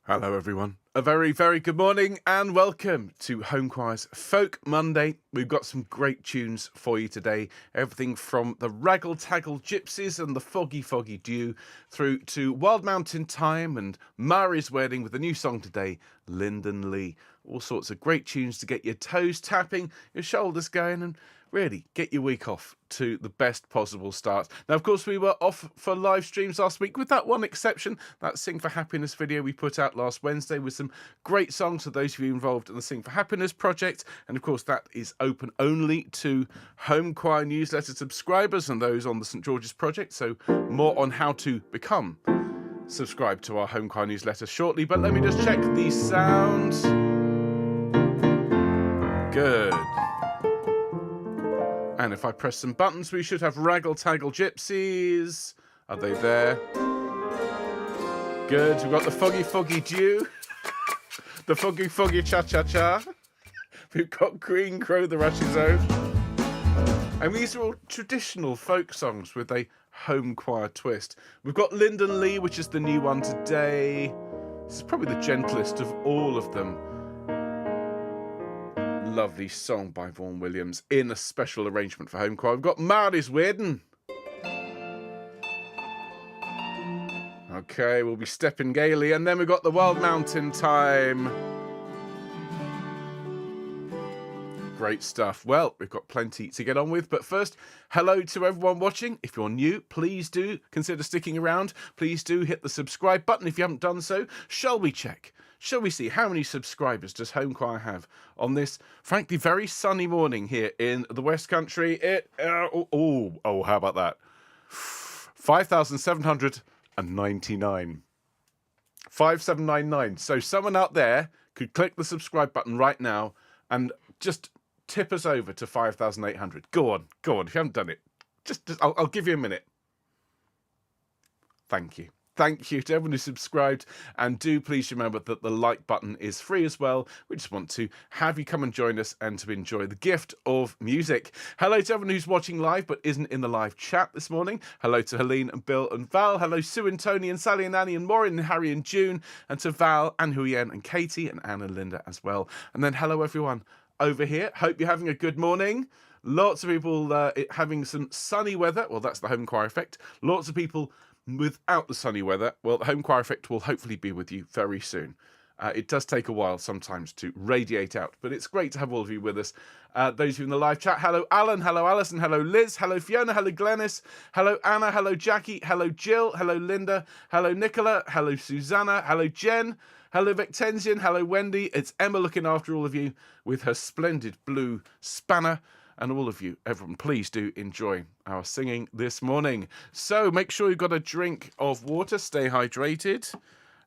Hello everyone. A very, very good morning and welcome to Homechoir's Folk Monday. We've got some great tunes for you today. Everything from the Wraggle, Taggle, Gypsies and the Foggy Foggy Dew through to Wild Mountain Thyme and Mairi's Wedding with a new song today, Linden Lea. All sorts of great tunes to get your toes tapping, your shoulders going and really get your week off to the best possible start. Now, of course, we were off for live streams last week with that one exception, that Sing for Happiness video we put out last Wednesday with some great songs for those of you involved in the Sing for Happiness project. And of course, that is open only to Homechoir newsletter subscribers and those on the St George's project. So more on how to become subscribed to our Homechoir newsletter shortly. But let me just check these sounds. Good. And if I press some buttons, we should have Wraggle, Taggle, Gypsies. Are they there? Good. We've got the Foggy Foggy Dew. The Foggy Foggy Cha-Cha-Cha. We've got Green Crow, the Rushy Zone. And these are all traditional folk songs with a Homechoir twist. We've got Linden Lea, which is the new one today. This is probably the gentlest of all of them. Lovely song by Vaughan Williams in a special arrangement for Homechoir. We've got Mairi's Wedding. Okay, we'll be stepping gaily. And then we've got the Wild Mountain Thyme. Great stuff. Well, we've got plenty to get on with. But first, hello to everyone watching. If you're new, please do consider sticking around. Please do hit the subscribe button if you haven't done so. Shall we check? Shall we see how many subscribers does Homechoir have on this, frankly, very sunny morning here in the West Country? How about that? 5,799. 5799. So someone out there could click the subscribe button right now and just tip us over to 5,800. Go on. If you haven't done it, I'll give you a minute. Thank you. Thank you to everyone who subscribed, and do please remember that the like button is free as well. We just want to have you come and join us and to enjoy the gift of music. Hello to everyone who's watching live but isn't in the live chat this morning. Hello to Helene and Bill and Val. Hello Sue and Tony and Sally and Annie and Maureen and Harry and June, and to Val and Huyen and Katie and Anne and Linda as well. And then hello everyone over here. Hope you're having a good morning. Lots of people having some sunny weather. Well, that's the Homechoir effect. Lots of people without the sunny weather. Well, the Homechoir effect will hopefully be with you very soon. It does take a while sometimes to radiate out, but it's great to have all of you with us. Those of you in the live chat, hello Alan, hello Alison, hello Liz, hello Fiona, hello Glennis, hello Anna, hello Jackie, hello Jill, hello Linda, hello Nicola, hello Susanna, hello Jen, hello Victensian, hello Wendy. It's Emma looking after all of you with her splendid blue spanner. And all of you, everyone, please do enjoy our singing this morning. So make sure you've got a drink of water, stay hydrated.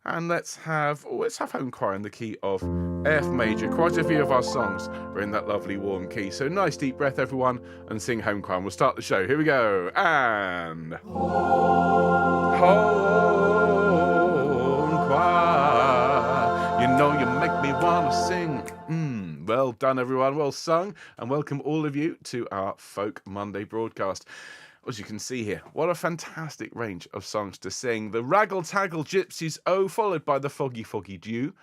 And let's have Homechoir in the key of F major. Quite a few of our songs are in that lovely warm key. So nice deep breath, everyone, and sing Homechoir. And we'll start the show. Here we go. And Homechoir, you know you make me want to sing. Well done, everyone. Well sung. And welcome all of you to our Folk Monday broadcast. As you can see here, what a fantastic range of songs to sing. The Wraggle, Taggle, Gypsies, followed by the Foggy Foggy Dew.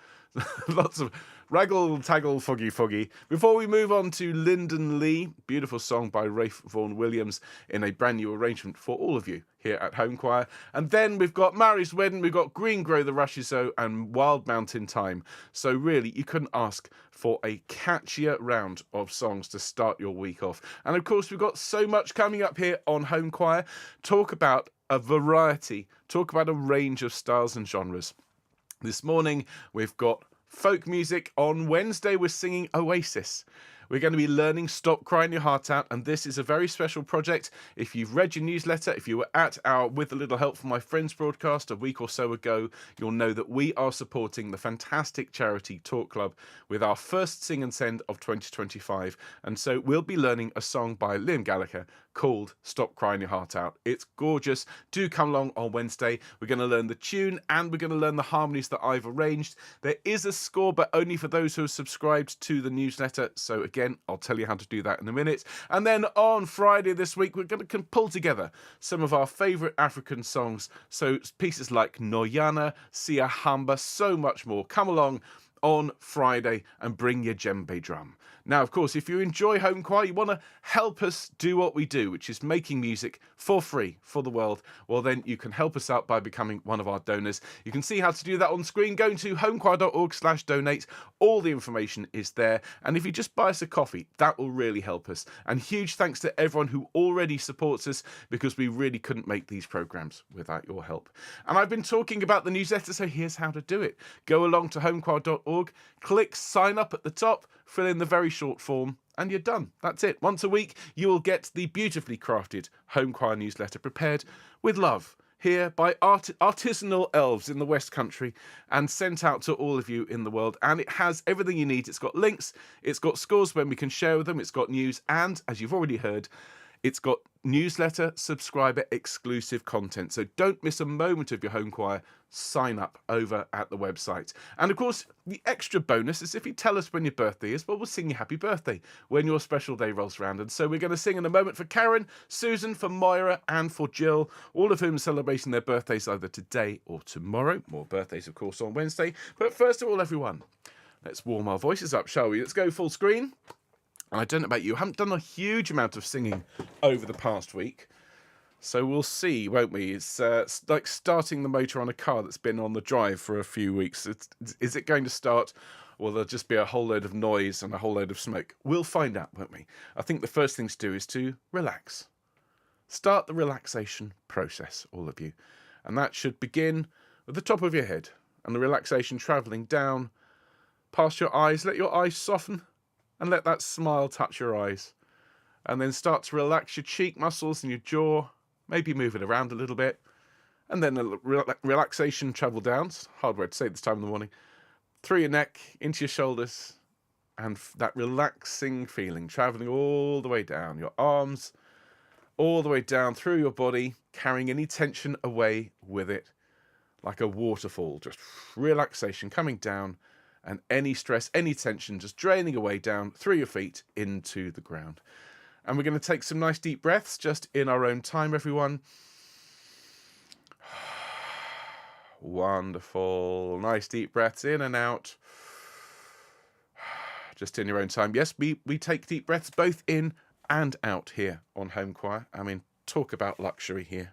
Lots of Wraggle, Taggle, Foggy Foggy. Before we move on to Linden Lea, beautiful song by Rafe Vaughan Williams in a brand new arrangement for all of you here at Homechoir. And then we've got Mairi's Wedding, we've got Green Grow, the Rushy Zoe, and Wild Mountain Thyme. So really, you couldn't ask for a catchier round of songs to start your week off. And of course, we've got so much coming up here on Homechoir. Talk about a variety, talk about a range of styles and genres. This morning, we've got folk music. On Wednesday, we're singing Oasis. We're going to be learning Stop Crying Your Heart Out, and this is a very special project. If you've read your newsletter, if you were at our With a Little Help from My Friends broadcast a week or so ago, you'll know that we are supporting the fantastic charity Talk Club with our first Sing and Send of 2025. And so we'll be learning a song by Liam Gallagher called Stop Crying Your Heart Out. It's gorgeous. Do come along on Wednesday. We're going to learn the tune and we're going to learn the harmonies that I've arranged. There is a score, but only for those who are subscribed to the newsletter. So again. I'll tell you how to do that in a minute. And then on Friday this week, we're going to pull together some of our favourite African songs. So pieces like Noyana, Sia Hamba, so much more. Come along on Friday and bring your djembe drum. Now, of course, if you enjoy Homechoir, you want to help us do what we do, which is making music for free for the world, well, then you can help us out by becoming one of our donors. You can see how to do that on screen. Going to homechoir.org/donate. All the information is there. And if you just buy us a coffee, that will really help us. And huge thanks to everyone who already supports us, because we really couldn't make these programs without your help. And I've been talking about the newsletter, so here's how to do it. Go along to homechoir.org, click sign up at the top, fill in the very short form, and you're done. That's it. Once a week, you will get the beautifully crafted Homechoir newsletter prepared with love here by artisanal elves in the West Country and sent out to all of you in the world. And it has everything you need. It's got links, it's got scores when we can share with them, it's got news, and as you've already heard, it's got newsletter subscriber exclusive content. So don't miss a moment of your Homechoir. Sign up over at the website. And of course, the extra bonus is if you tell us when your birthday is, well, we'll sing you happy birthday when your special day rolls around. And so we're going to sing in a moment for Karen, Susan, for Mairi, and for Jill, all of whom are celebrating their birthdays either today or tomorrow. More birthdays, of course, on Wednesday. But first of all, everyone, let's warm our voices up, shall we? Let's go full screen. And I don't know about you, I haven't done a huge amount of singing over the past week. So we'll see, won't we? It's like starting the motor on a car that's been on the drive for a few weeks. Is it going to start, or there'll just be a whole load of noise and a whole load of smoke? We'll find out, won't we? I think the first thing to do is to relax. Start the relaxation process, all of you. And that should begin with the top of your head and the relaxation travelling down past your eyes. Let your eyes soften. And let that smile touch your eyes. And then start to relax your cheek muscles and your jaw. Maybe move it around a little bit. And then the relaxation travel down. It's a hard word to say this time in the morning. Through your neck, into your shoulders. And that relaxing feeling travelling all the way down. Your arms, all the way down through your body. Carrying any tension away with it. Like a waterfall. Just relaxation coming down. And any stress, any tension, just draining away down through your feet into the ground. And we're going to take some nice deep breaths just in our own time, everyone. Wonderful. Nice deep breaths in and out. Just in your own time. Yes, we take deep breaths both in and out here on Homechoir. I mean, talk about luxury here.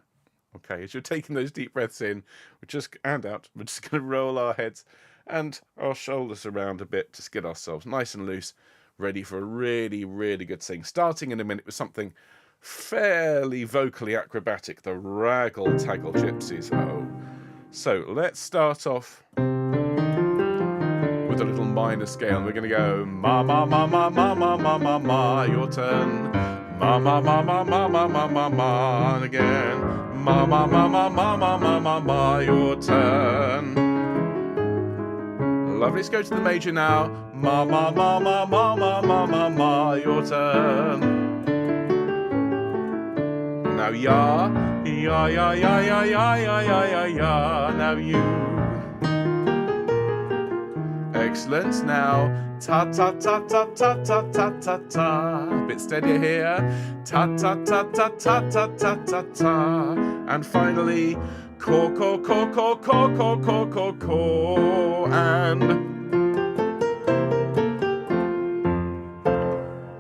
Okay, as you're taking those deep breaths in, and out, we're just going to roll our heads and our shoulders around a bit, just get ourselves nice and loose, ready for a really, really good sing. Starting in a minute with something fairly vocally acrobatic, the Wraggle Taggle Gypsies. Oh, so let's start off with a little minor scale. We're going to go ma ma ma ma ma ma ma ma ma. Your turn. Ma ma ma ma ma ma ma ma ma. And again. Ma ma ma ma ma ma ma ma ma. Your turn. Lovely. Let's go to the major now. Ma ma ma ma ma ma ma ma ma. Your turn. Now ya ya ya ya ya ya ya ya ya ya. Now you. Excellent. Now ta ta ta ta ta ta ta ta ta. A bit steadier here. Ta ta ta ta ta ta ta ta ta. And finally. Caw, caw, caw, caw, caw, caw, caw, caw, caw, and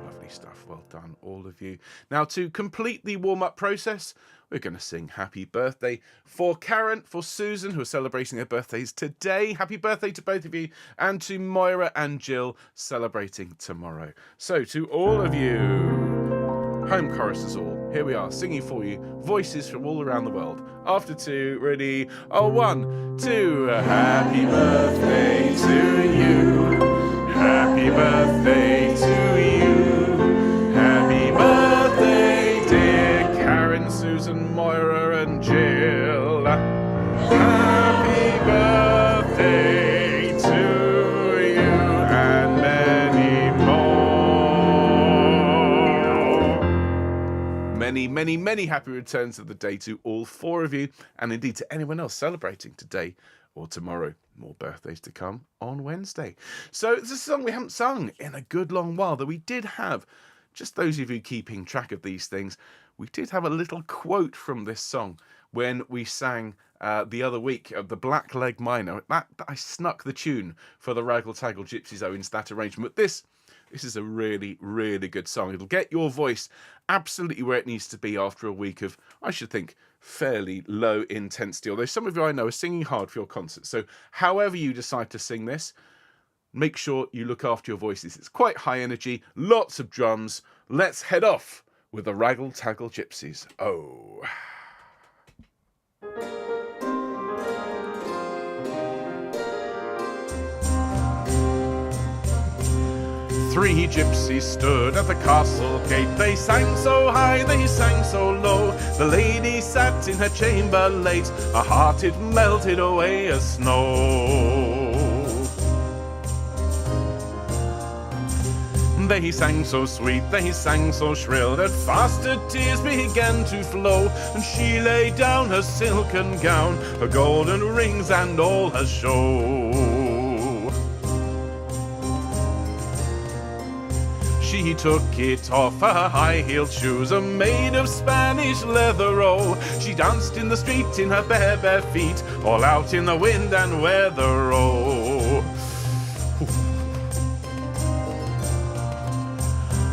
lovely stuff. Well done, all of you. Now, to complete the warm-up process, we're going to sing Happy Birthday for Karen, for Susan, who are celebrating their birthdays today. Happy birthday to both of you, and to Mairi and Jill, celebrating tomorrow. So, to all of you, home choruses all, here we are, singing for you, voices from all around the world. After two, ready, 1, 2. Happy birthday to you. Happy birthday to you. Happy birthday, dear Karen, Susan, Mairi, and Jill. Happy birthday to you, and many more. Many, many, many happy returns of the day to all 4 of you, and indeed to anyone else celebrating today or tomorrow. More birthdays to come on Wednesday. So it's a song we haven't sung in a good long while, though we did have, just those of you keeping track of these things, we did have a little quote from this song when we sang the other week of the Black Leg Minor. That I snuck the tune for the Wraggle, Taggle, Gypsies into that arrangement. But this is a really, really good song. It'll get your voice absolutely where it needs to be after a week of, I should think, fairly low intensity. Although some of you I know are singing hard for your concert. So however you decide to sing this, make sure you look after your voices. It's quite high energy, lots of drums. Let's head off with the Wraggle, Taggle, Gypsies. Oh. 3 gypsies stood at the castle gate. They sang so high, they sang so low. The lady sat in her chamber late. Her heart it melted away as snow. They sang so sweet, they sang so shrill, that faster tears began to flow. And she laid down her silken gown, her golden rings and all her show. She took it off, her high-heeled shoes are made of Spanish leather, oh. She danced in the street in her bare feet, all out in the wind and weather, oh.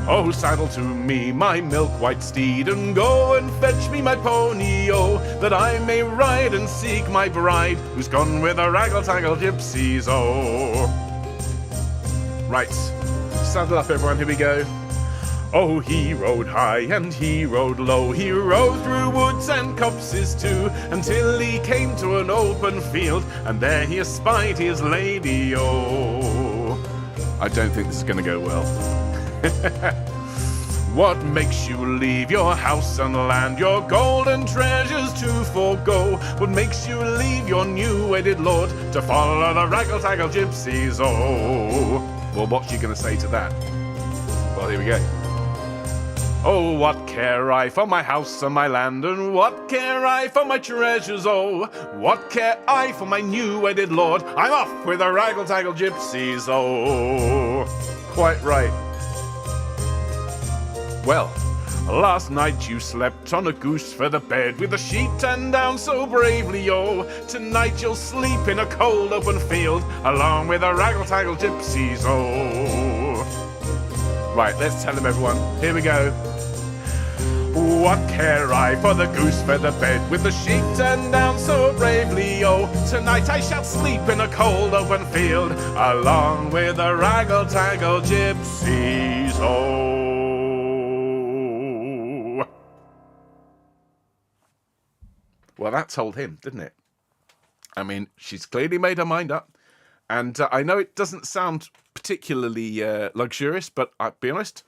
Oh, saddle to me my milk-white steed, and go and fetch me my pony, oh, that I may ride and seek my bride, who's gone with the Wraggle-Taggle Gypsies, oh. Right. Saddle up, everyone, here we go. Oh, he rode high and he rode low. He rode through woods and copses too, until he came to an open field, and there he espied his lady, oh. I don't think this is going to go well. What makes you leave your house and land, your golden treasures to forego? What makes you leave your new-wedded lord, to follow the Wraggle-Taggle Gypsies, oh? Well, what's you going to say to that? Well, here we go. Oh, what care I for my house and my land, and what care I for my treasures, oh? What care I for my new-wedded lord? I'm off with the Wraggle-Taggle Gypsies, oh. Quite right. Well, last night you slept on a goose feather bed, with a sheet and down so bravely, oh. Tonight you'll sleep in a cold open field, along with the Wraggle-Taggle Gypsies, oh. Right, let's tell them, everyone. Here we go. What care I for the goose feather bed, with the sheet and down so bravely, oh. Tonight I shall sleep in a cold open field, along with the Wraggle-Taggle Gypsies, oh. Well, that told him, didn't it? I mean, she's clearly made her mind up. And I know it doesn't sound particularly luxurious, but I'll be honest,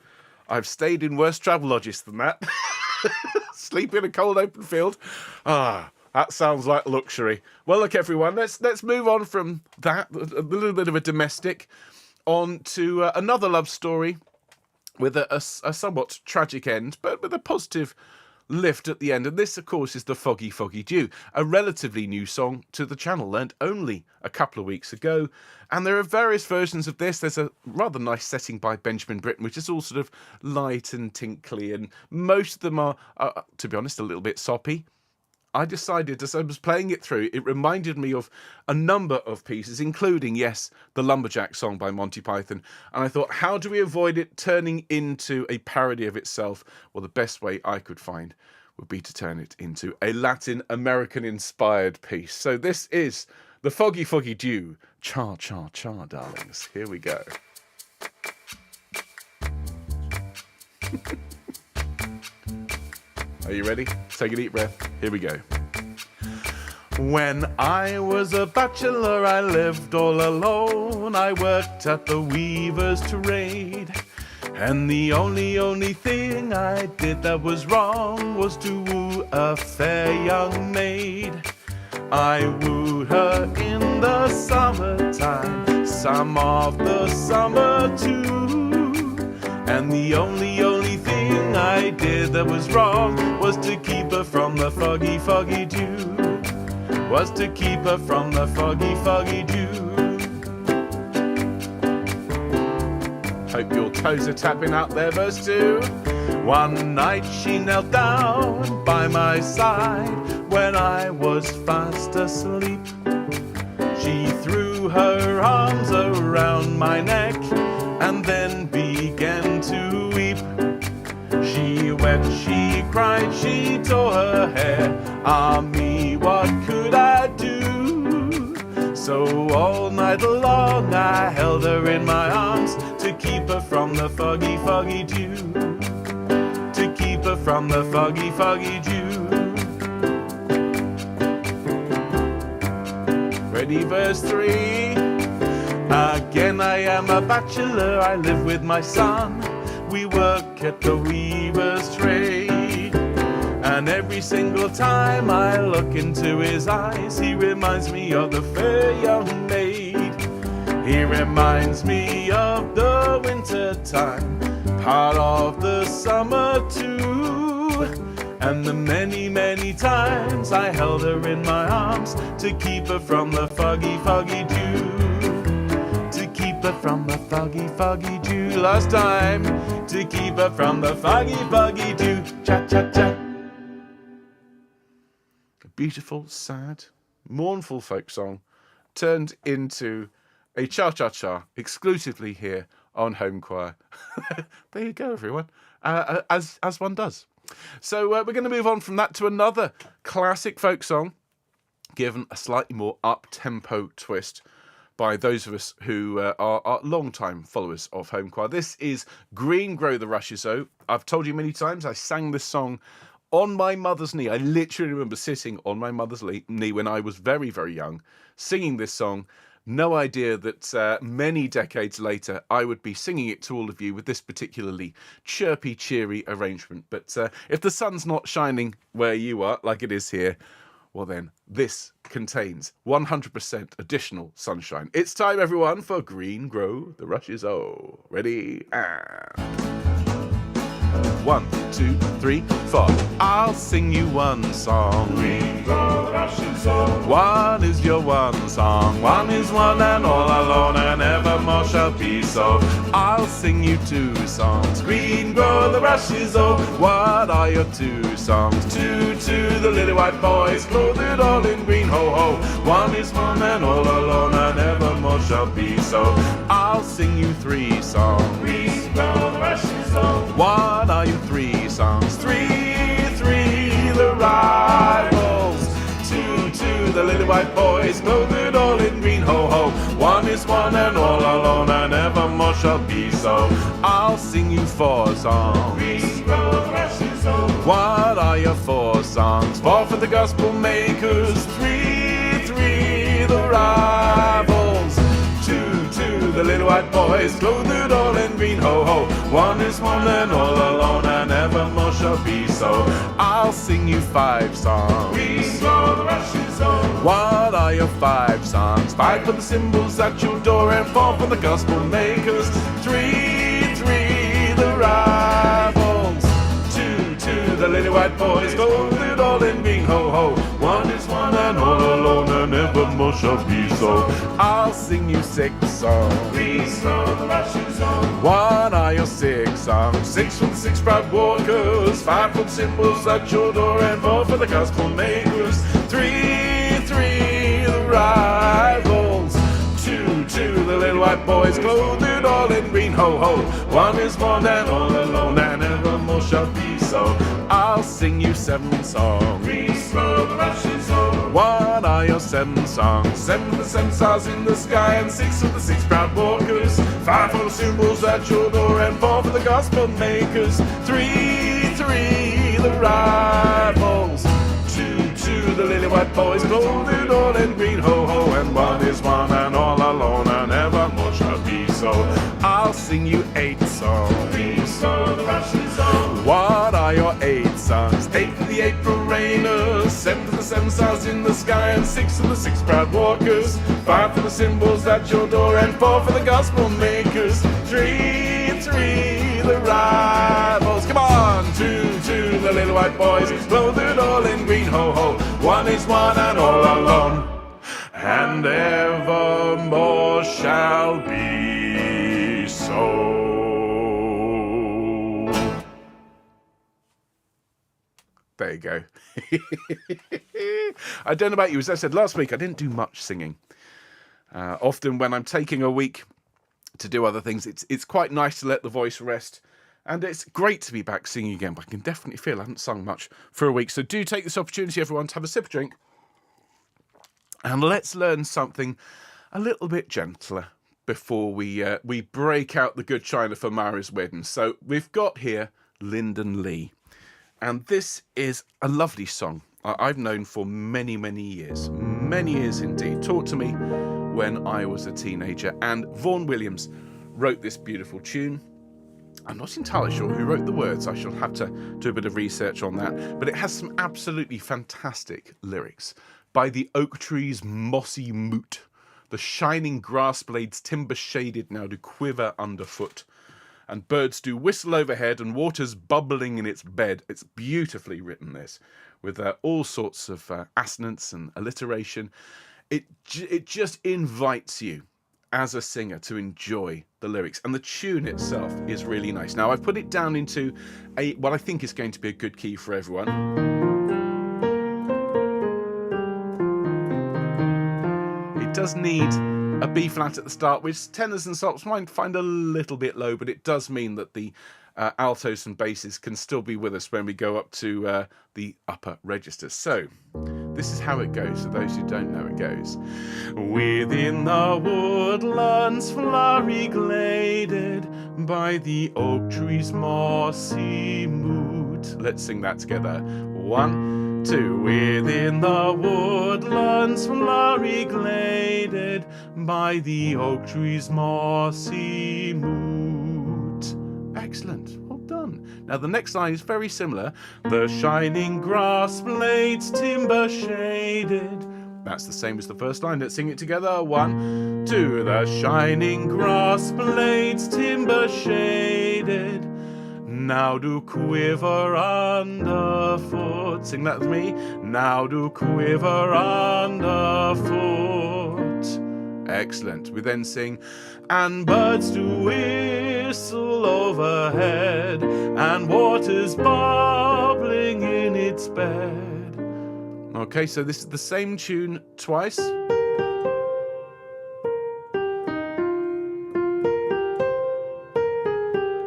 I've stayed in worse travel lodges than that. Sleep in a cold open field. That sounds like luxury. Well, look, everyone, let's move on from that, a little bit of a domestic, on to another love story with a somewhat tragic end, but with a positive lift at the end. And this, of course, is the Foggy Foggy Dew, a relatively new song to the channel, learned only a couple of weeks ago. And there are various versions of this. There's a rather nice setting by Benjamin Britten, which is all sort of light and tinkly, and most of them are, to be honest, a little bit soppy. I decided, as I was playing it through, it reminded me of a number of pieces, including, yes, the Lumberjack song by Monty Python. And I thought, how do we avoid it turning into a parody of itself? Well, the best way I could find would be to turn it into a Latin American-inspired piece. So this is the Foggy Foggy Dew. Cha, cha, cha, darlings. Here we go. Are you ready? Take a deep breath. Here we go. When I was a bachelor, I lived all alone. I worked at the weaver's trade. And the only thing I did that was wrong was to woo a fair young maid. I wooed her in the summertime, some of the summer too. And the only thing I did that was wrong was to keep her from the foggy, foggy dew. was to keep her from the foggy, foggy dew. Hope your toes are tapping out there, verse 2. One night she knelt down by my side when I was fast asleep. She threw her arms around my neck and then began to weep. She wept, she cried, she tore her hair. Ah me, what could I do? So all night long I held her in my arms to keep her from the foggy, foggy dew. To keep her from the foggy, foggy dew. Ready, verse 3. Again I am a bachelor, I live with my son. We work at the weaver's trade. And every single time I look into his eyes, he reminds me of the fair young maid. He reminds me of the winter time, part of the summer too. And the many, many times I held her in my arms to keep her from the foggy, foggy dew. To keep her from the foggy, foggy dew. Last time, to keep her from the foggy, foggy dew. Cha, cha, cha. A beautiful, sad, mournful folk song turned into a cha-cha-cha exclusively here on Homechoir. There you go, everyone. As one does. So we're going to move on from that to another classic folk song, given a slightly more up-tempo twist by those of us who are long-time followers of Homechoir. This is Green Grow the Rushes O. I've told you many times I sang this song on my mother's knee. I literally remember sitting on my mother's knee when I was very, very young, singing this song. No idea that many decades later I would be singing it to all of you with this particularly chirpy, cheery arrangement. But if the sun's not shining where you are, like it is here, well then, this contains 100% additional sunshine. It's time, everyone, for Green Grow the Rushes O. Ready? And 1, 2, 3, 4. I'll sing you one song. Green grow the rushes O. One is your one song. One is one and all alone, and evermore shall be so. I'll sing you two songs. Green grow the rushes O. What are your two songs? Two, the little white boys, clothed all in green, ho ho. One is one and all alone, and evermore shall be so. I'll sing you three songs. Green grow the rushes O. What are your three songs? Three, the rivals. Two, the little white boys, clothed all in green, ho ho. One is one and all alone, and evermore shall be so. I'll sing you four songs. Green grow the rushes O. What are your four songs? Four for the gospel makers. Three, the rivals. Two, the little white boys, clothed all in green, ho ho. One is one and all alone, and evermore shall be so. I'll sing you five songs. Green grow the rushes O. What are your five songs? Five for the cymbals at your door, and four for the gospel makers. Three, the rivals. Two, the little white boys, clothed all in green, ho ho. One is one and all alone, and evermore shall be so. I'll sing you six songs. Green grow the rushes O. What are your six songs? Six for the six proud walkers. Five for the cymbals at your door, and four for the gospel makers. Three, the rivals. Two, the little white boys, clothed all in green, ho ho. One is one and all alone, and evermore shall be so. I'll sing you seven songs. Green grow the rushes O. What are your seven songs? Seven for the seven stars in the sky, and six for the six proud walkers. Five for the cymbals at your door, and four for the gospel makers. Three, the rivals. Two, the lily white boys, clothed all in green, ho ho. And one is one and all alone, and evermore shall be so. I'll sing you eight songs. Green grow the rushes O. What are your eight songs? Eight for the April rainers. Seven for the seven stars in the sky, and six for the six proud walkers. Five for the cymbals at your door, and four for the gospel makers. Three, the rivals. Come on! Two, the little white boys, clothed all in green, ho ho. One is one and all alone, and evermore shall be so. There you go. I don't know about you, as I said last week, I didn't do much singing. Often when I'm taking a week to do other things, it's quite nice to let the voice rest. And it's great to be back singing again, but I can definitely feel I haven't sung much for a week. So do take this opportunity, everyone, to have a sip of drink. And let's learn something a little bit gentler before we break out the good china for Mairi's wedding. So we've got here Linden Lea. And this is a lovely song I've known for many, many years indeed. Taught to me when I was a teenager. And Vaughan Williams wrote this beautiful tune. I'm not entirely sure who wrote the words. I shall have to do a bit of research on that. But it has some absolutely fantastic lyrics. By the oak tree's mossy moot, the shining grass blades timber shaded now do quiver underfoot. And birds do whistle overhead, and water's bubbling in its bed. It's beautifully written, this, with all sorts of assonance and alliteration. It just invites you, as a singer, to enjoy the lyrics. And the tune itself is really nice. Now, I've put it down into what I think is going to be a good key for everyone. It does need a B flat at the start, which tenors and sops might find a little bit low, but it does mean that the altos and basses can still be with us when we go up to the upper registers. So this is how it goes. For those who don't know, it goes: within the woodlands flowery gladed, by the oak tree's mossy moot. Let's sing that together. 1, 2. Within the woodlands flowery gladed, by the oak tree's mossy moot. Excellent. Well done. Now the next line is very similar. The shining grass blades timber shaded. That's the same as the first line. Let's sing it together. 1, 2. The shining grass blades timber shaded, now do quiver underfoot. Sing that with me. Now do quiver underfoot. Excellent. We then sing, and birds do whistle overhead, and water's bubbling in its bed. Okay, so this is the same tune twice.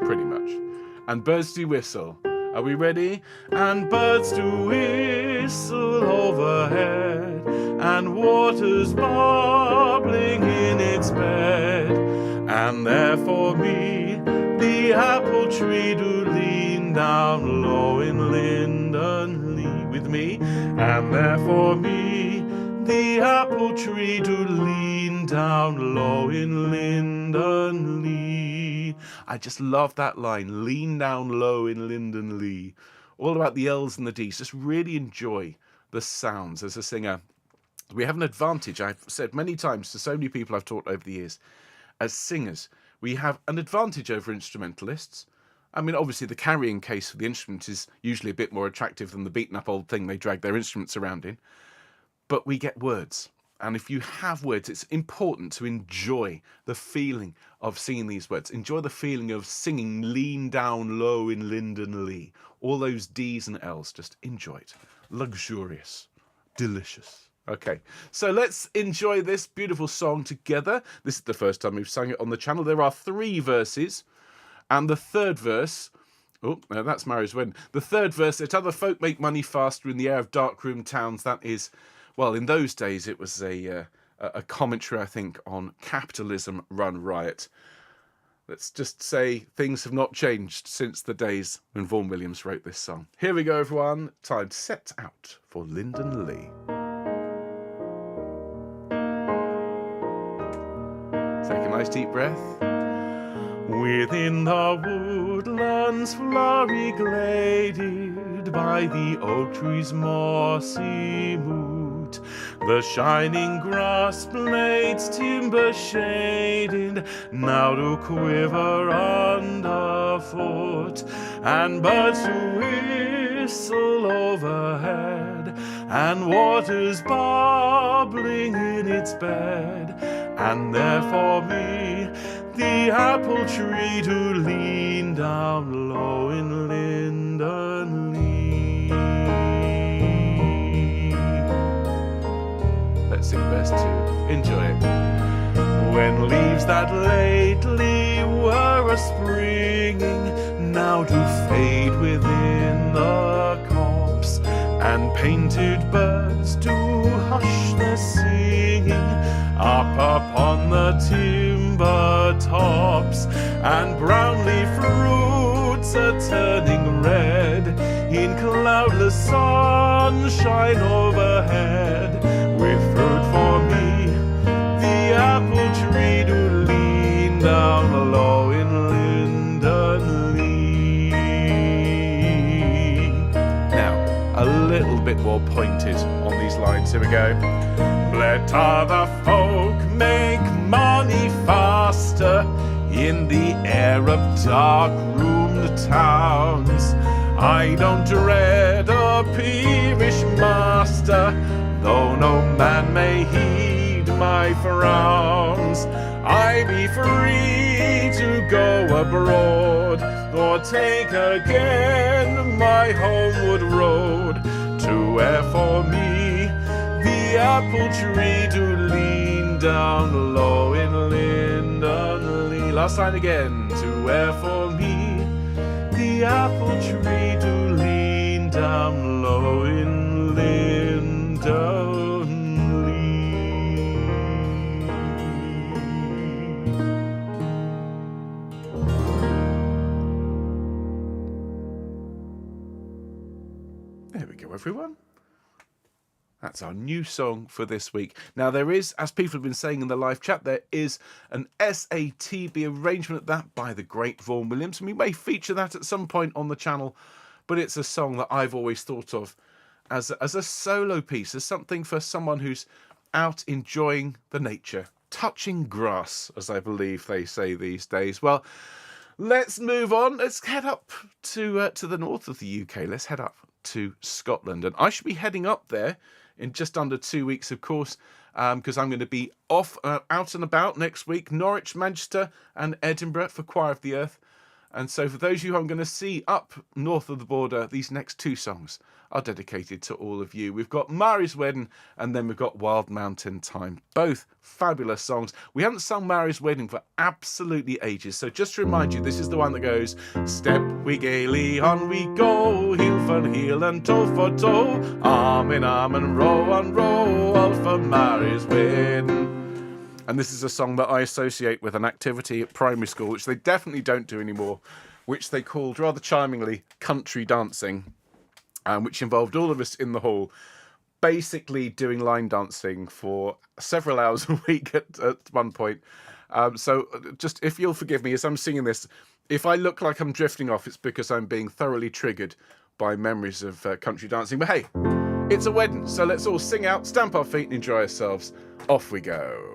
Pretty much. And birds do whistle. Are we ready? And birds do whistle overhead, and water's bubbling in its bed. And therefore me, the apple tree do lean down low in Linden Lea. With me. And therefore me, the apple tree do lean down low in Linden Lea. I just love that line, lean down low in Linden Lea. All about the L's and the D's. Just really enjoy the sounds as a singer. We have an advantage, I've said many times to so many people I've taught over the years. As singers, we have an advantage over instrumentalists. I mean, obviously the carrying case for the instrument is usually a bit more attractive than the beaten up old thing they drag their instruments around in. But we get words. And if you have words, it's important to enjoy the feeling of singing these words. Enjoy the feeling of singing lean down low in Linden Lea. All those D's and L's, just enjoy it. Luxurious. Delicious. Okay, so let's enjoy this beautiful song together. This is the first time we've sung it on the channel. There are 3 verses. And the third verse... Oh, no, that's Mairi's wedding. The third verse, that other folk make money faster in the air of darkroom towns. That is... Well, in those days, it was a commentary, I think, on capitalism run riot. Let's just say things have not changed since the days when Vaughan Williams wrote this song. Here we go, everyone. Time to set out for Linden Lea. Take a nice deep breath. Within the woodlands flowery gladed, by the oak tree's mossy moot, the shining grass blades timber shaded, now do quiver underfoot, and birds do whistle overhead, and waters bubbling in its bed. And there for me the apple tree to lean down low in Linden Lea. Let's sing verse 2. Enjoy it. When leaves that lately were a-springing now do fade within the copse, and painted birds do hush their singing up upon the timber tops, and brown leaf roots are turning red in cloudless sunshine overhead, with fruit for me the apple tree do lean down low in Linden Lea. Now, a little bit more pointed on these lines. Here we go. Let other folk make money faster in the air of dark-roomed towns. I don't dread a peevish master, though no man may heed my frowns. I be free to go abroad, or take again my homeward road, to where for me the apple tree do lean down low in Linden Lea. Last line again. To where for me the apple tree do lean down low in Linden Lea. There we go, everyone. That's our new song for this week. Now, there is, as people have been saying in the live chat, there is an SATB arrangement of that by the great Vaughan Williams, and we may feature that at some point on the channel, but it's a song that I've always thought of as a solo piece, as something for someone who's out enjoying the nature, touching grass, as I believe they say these days. Well, let's move on. Let's head up to the north of the UK. Let's head up to Scotland, and I should be heading up there in just under 2 weeks, of course, because I'm going to be off out and about next week, Norwich, Manchester and Edinburgh for Choir of the Earth. And so for those of you who I'm going to see up north of the border, these next two songs are dedicated to all of you. We've got Mairi's Wedding and then we've got Wild Mountain Thyme. Both fabulous songs. We haven't sung Mairi's Wedding for absolutely ages. So just to remind you, this is the one that goes, step we gaily, on we go, heel for heel and toe for toe, arm in arm and row on row, all for Mairi's Wedding. And this is a song that I associate with an activity at primary school, which they definitely don't do anymore, which they called, rather charmingly, country dancing, which involved all of us in the hall basically doing line dancing for several hours a week at one point. So just, if you'll forgive me as I'm singing this, if I look like I'm drifting off, it's because I'm being thoroughly triggered by memories of country dancing. But hey, it's a wedding, so let's all sing out, stamp our feet and enjoy ourselves. Off we go.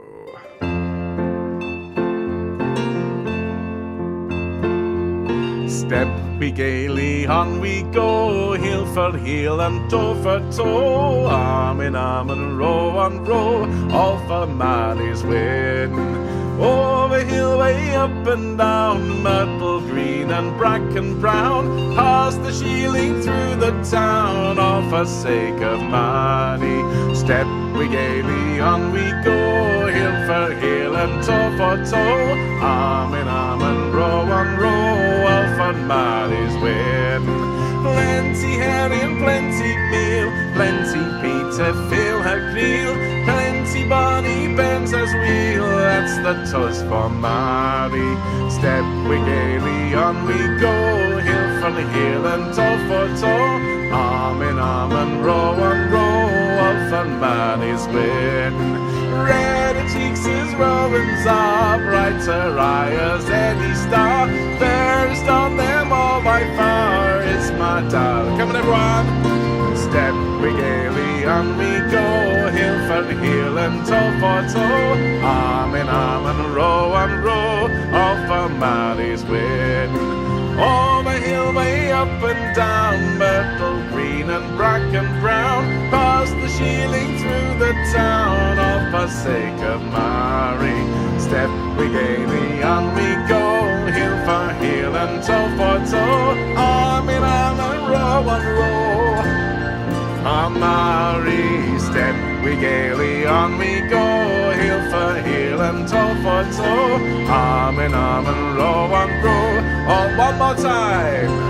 Step we gaily, on we go, heel for heel and toe for toe, arm in arm and row on row, all for Mairi's Wedding. Over hill, way up and down, myrtle green and bracken brown, past the shieling through the town, all for sake of Mairi. Step we gaily, on we go, heel for heel and toe for toe, arm in arm and row on row, all for Mairi's Wedding. Plenty herring and plenty meal, plenty peat to fill her creel, plenty bonny bairns as wheel, that's the toast for Mairi. Step we gaily, on we go, heel for heel and toe for toe, arm in arm and row on row, all for Mairi's Wedding. Red her cheeks as robins are, bright her eye as any star, fairest on them all by far, it's my darling. Come on everyone! Step we gaily, on we go, heel for heel and toe for toe, arm in arm and row on row, all for Mairi's Wedding. Over hill, way up and down, myrtle green and bracken brown, past shieling through the town of forsaken Mairi. Step we gaily on we go, heel for heel and toe for toe, arm in arm and row on row. On Mairi, step we gaily on we go, heel for heel and toe for toe, arm in arm and row on row. Oh, one more time.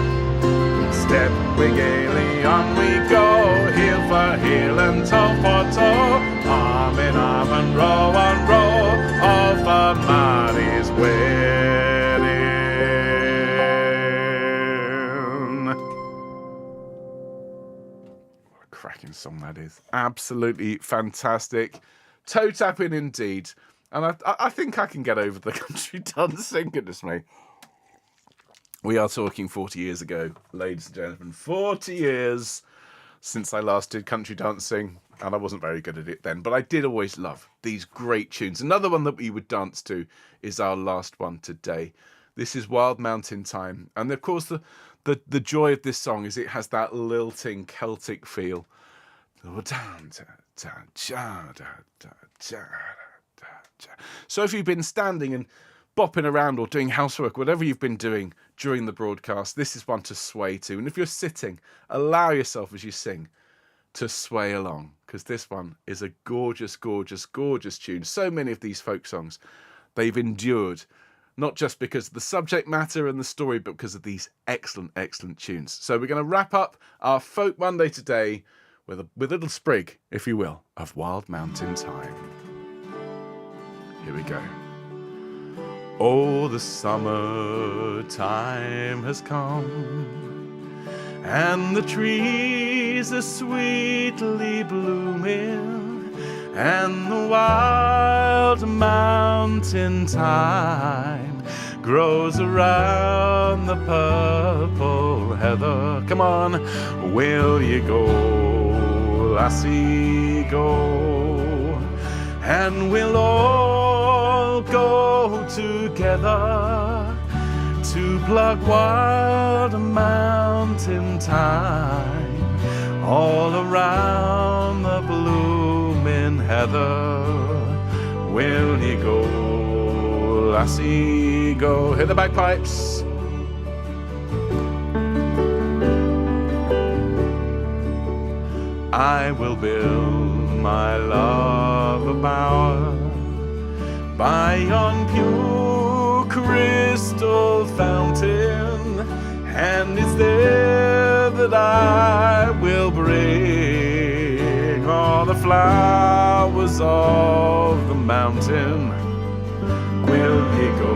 Step we gaily on we go, heel for heel and toe for toe, arm in arm and row on row, all for Mairi's wedding. What a cracking song that is. Absolutely fantastic. Toe tapping indeed. And I think I can get over the country dancing, goodness me. We are talking 40 years ago, ladies and gentlemen. 40 years since I last did country dancing, and I wasn't very good at it then, but I did always love these great tunes. Another one that we would dance to is our last one today. This is Wild Mountain Thyme. And of course, the joy of this song is it has that lilting Celtic feel. So if you've been standing and bopping around or doing housework, whatever you've been doing during the broadcast, this is one to sway to. And if you're sitting, allow yourself as you sing to sway along, because this one is a gorgeous, gorgeous, gorgeous tune. So many of these folk songs, they've endured, not just because of the subject matter and the story, but because of these excellent, excellent tunes. So we're going to wrap up our Folk Monday today with a little sprig, if you will, of Wild Mountain Thyme. Here we go. Oh, the summer time has come, and the trees are sweetly blooming, and the wild mountain thyme grows around the purple heather. Come on, will you go, lassie, go, and we'll all go together to pluck wild mountain thyme all around the blooming heather. Will you go, lassie, go? Hit the bagpipes. I will build my love a bower by yon pure crystal fountain, and it's there that I will bring all the flowers of the mountain. Will you go,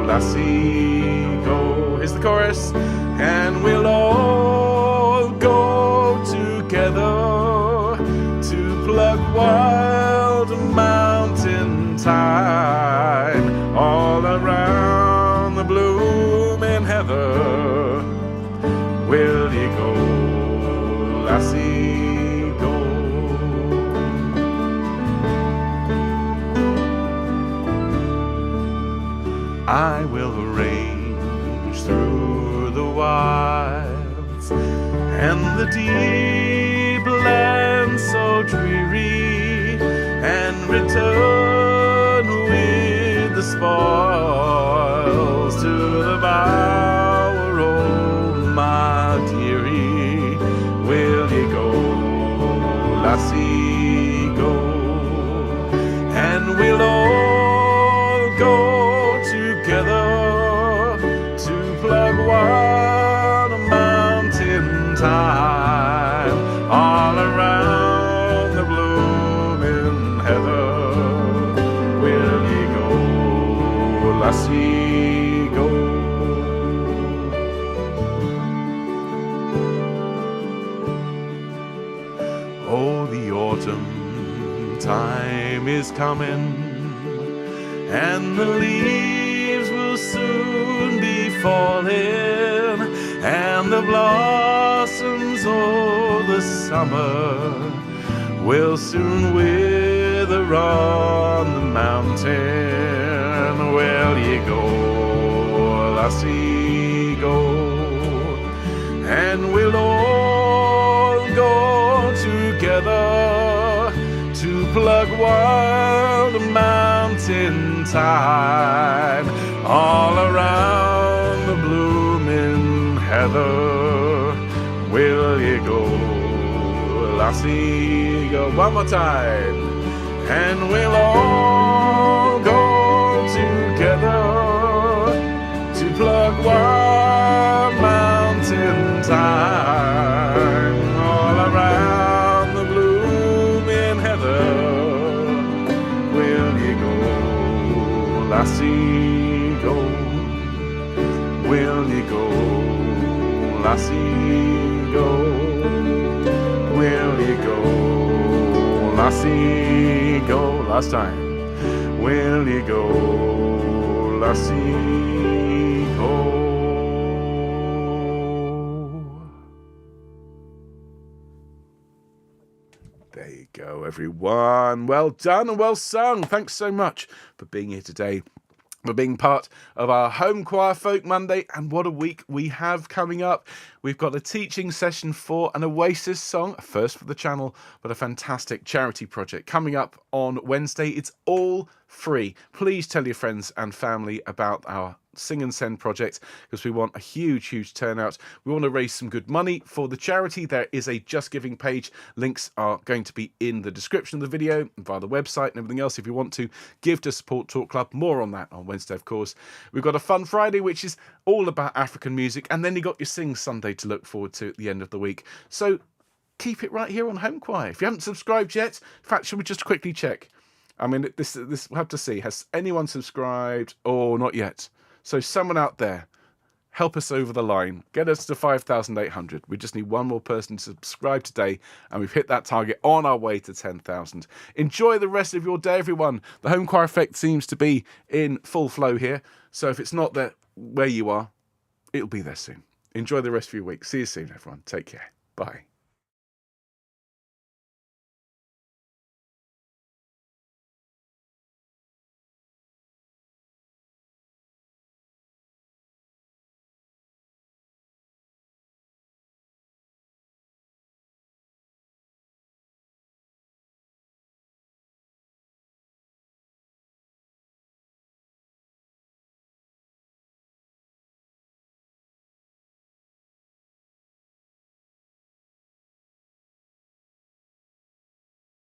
lassie, go? Here's the chorus. And we'll all go together to pluck wild mountain thyme all around the blooming heather. Will you go, lassie, go? I will range through the wilds and the deep land so dreary, and return with the spoils to the bower, oh my dearie. Will you go, lassie, go? And we'll all go together to pluck wild mountain thyme all around the blooming heather. Will you go, lassie, go? Oh, the autumn time is coming, and the leaves will soon be falling, and the blossoms of the summer will soon wither on the mountain. Will you go, lassie, go? And we'll all go together plug wild mountain thyme all around the blooming heather. Will you go, lassie, go one more time, and we'll all go together to plug wild mountain thyme all around the blooming heather. Will you go, lassie, go? Will you go, lassie, go? Will you go, lassie, go? Last time. Will you go, lassie, go? There you go, everyone. Well done and well sung. Thanks so much for being here today, for being part of our Homechoir Folk Monday. And what a week we have coming up. We've got a teaching session for an Oasis song, a first for the channel, but a fantastic charity project coming up on Wednesday. It's all free. Please tell your friends and family about our Sing and Send project, because we want a huge turnout. We want to raise some good money for the charity. There is a Just Giving page. Links are going to be in the description of the video and via the website and everything else if you want to give to Support Talk Club. More on that on Wednesday, of course. We've got a Fun Friday, which is all about African music, and then you got your Sing Sunday to look forward to at the end of the week. So keep it right here on Homechoir. If you haven't subscribed yet, in fact, should we just quickly check? I mean, this we'll have to see. Has anyone subscribed? Oh, not yet. So someone out there, help us over the line. Get us to 5,800. We just need one more person to subscribe today, and we've hit that target on our way to 10,000. Enjoy the rest of your day, everyone. The Homechoir effect seems to be in full flow here. So if it's not there where you are, it'll be there soon. Enjoy the rest of your week. See you soon, everyone. Take care. Bye.